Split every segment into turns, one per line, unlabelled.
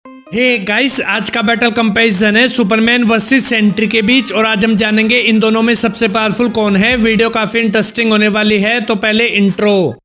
Hey guys, आज का battle comparison है सुपरमैन वर्सेस सेंट्री के बीच और आज हम जानेंगे इन दोनों में सबसे पावरफुल कौन है। वीडियो काफी इंटरेस्टिंग होने वाली है, तो पहले इंट्रो।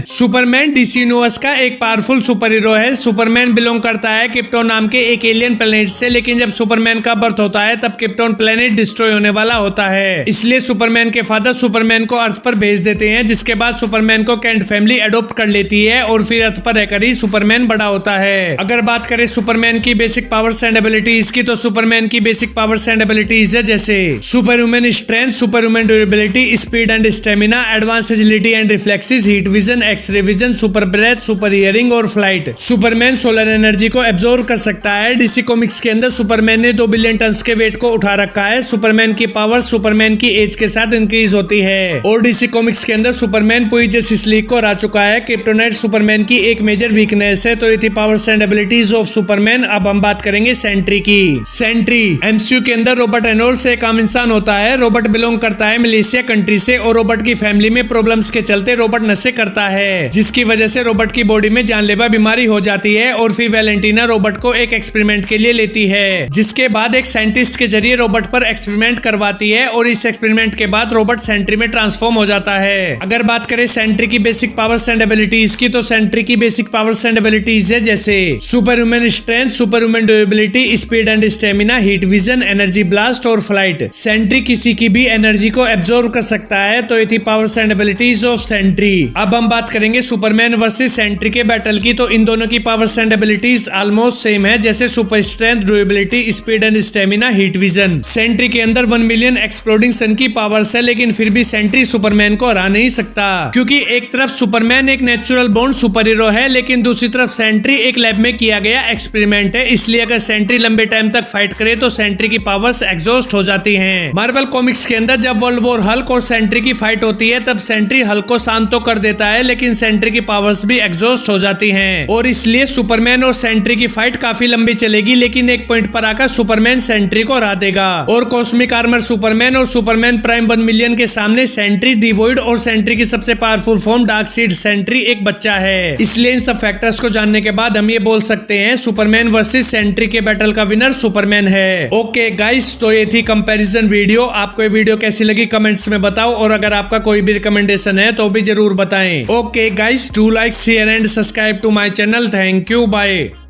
सुपरमैन डीसी यूनिवर्स का एक पावरफुल सुपर हीरो है। सुपरमैन बिलोंग करता है क्रिप्टोन नाम के एक एलियन प्लेनेट से, लेकिन जब सुपरमैन का बर्थ होता है तब क्रिप्टोन प्लेनेट डिस्ट्रॉय होने वाला होता है। इसलिए सुपरमैन के फादर सुपरमैन को अर्थ पर भेज देते हैं, जिसके बाद सुपरमैन को कैंट फैमिली अडॉप्ट कर लेती है और फिर अर्थ पर रहकर ही सुपरमैन बड़ा होता है। अगर बात करें सुपरमैन की बेसिक पावर्स एंड एबिलिटीज की, तो सुपरमैन की बेसिक पावर्स एंड एबिलिटीज है जैसे super human strength, super human durability, speed and stamina, advance agility and reflexes, heat vision, x-ray vision, super breath, super hearing और flight. Superman solar energy को absorb कर सकता है। DC comics के अंदर Superman ने 2 बिलियन टन्स के wait को उठा रखा है। सुपरमैन की पावर सुपरमैन की एज के साथ इंक्रीज होती है और डीसी कॉमिक्स के अंदर सुपरमैन पूरी जस्टिस लीग को हरा चुका है। क्रिप्टोनाइट सुपरमैन की एक मेजर वीकनेस है। तो ये थी powers and abilities of Superman. अब हम बात करेंगे सेंट्री की। सेंट्री एमसीयू के अंदर रॉबर्ट रेनॉल्ड्स एक आम इंसान होता है। रॉबर्ट बिलोंग करता है मलेशिया कंट्री से और रॉबर्ट की फैमिली में प्रॉब्लम्स के चलते रॉबर्ट नशे करता है, जिसकी वजह से रॉबर्ट की बॉडी में जानलेवा बीमारी हो जाती है और फिर वैलेंटीना रॉबर्ट को एक एक्सपेरिमेंट के लिए लेती है, जिसके बाद एक साइंटिस्ट के जरिए रॉबर्ट पर एक्सपेरिमेंट करवाती है और इस एक्सपेरिमेंट के बाद रॉबर्ट सेंट्री में ट्रांसफॉर्म हो जाता है। अगर बात करें सेंट्री की बेसिक पावर्स एंड एबिलिटीज की, तो सेंट्री की बेसिक पावर्स एंड एबिलिटीज है जैसे super human strength, super human durability, speed and stamina, heat vision, energy blast और फ्लाइट। सेंट्री किसी की भी एनर्जी को एब्जॉर्ब कर सकता है। तो ये थी powers and abilities of Sentry. अब हम बात करेंगे सुपरमैन वर्सेस सेंट्री के बैटल की। तो इन दोनों की powers and abilities almost same है, जैसे super strength, durability, speed and stamina, heat vision. Sentry के अंदर 1 मिलियन एक्सप्लोडिंग सन की पावर्स है, लेकिन फिर भी सेंट्री सुपरमैन को हरा नहीं सकता, क्योंकि एक तरफ सुपरमैन एक नेचुरल बोर्न सुपर हीरो है, लेकिन दूसरी तरफ सेंट्री एक लैब में किया गया एक्सपेरिमेंट है। इसलिए अगर सेंट्री लंबे टाइम तक फाइट करे तो सेंट्री की पावर्स एग्जॉस्ट हो जाती हैं। मार्वल कॉमिक्स के अंदर जब वर्ल्ड वॉर हल्क और सेंट्री की फाइट होती है, तब सेंट्री हल्क को शांत तो कर देता है, लेकिन सेंट्री की पावर्स भी एग्जॉस्ट हो जाती हैं और इसलिए सुपरमैन और सेंट्री की फाइट काफी लंबी चलेगी, लेकिन एक पॉइंट पर आकर सुपरमैन सेंट्री को हरा देगा। और कॉस्मिक आर्मर सुपरमैन और सुपरमैन प्राइम 1 मिलियन के सामने सेंट्री, दी वॉइड और सेंट्री की सबसे पावरफुल फॉर्म डार्कसीड सेंट्री एक बच्चा है। इसलिए इन सब फैक्टर्स को जानने के बाद हम ये बोल सकते हैं सुपरमैन वर्सेस सेंट्री के बैटल का विनर सुपरमैन है। ओके गाइस, तो ये थी कंपैरिजन वीडियो। आपको ये वीडियो कैसी लगी कमेंट्स में बताओ और अगर आपका कोई भी रिकमेंडेशन है तो भी जरूर बताएं। Okay guys, do like, share and subscribe to my channel. Thank you. Bye.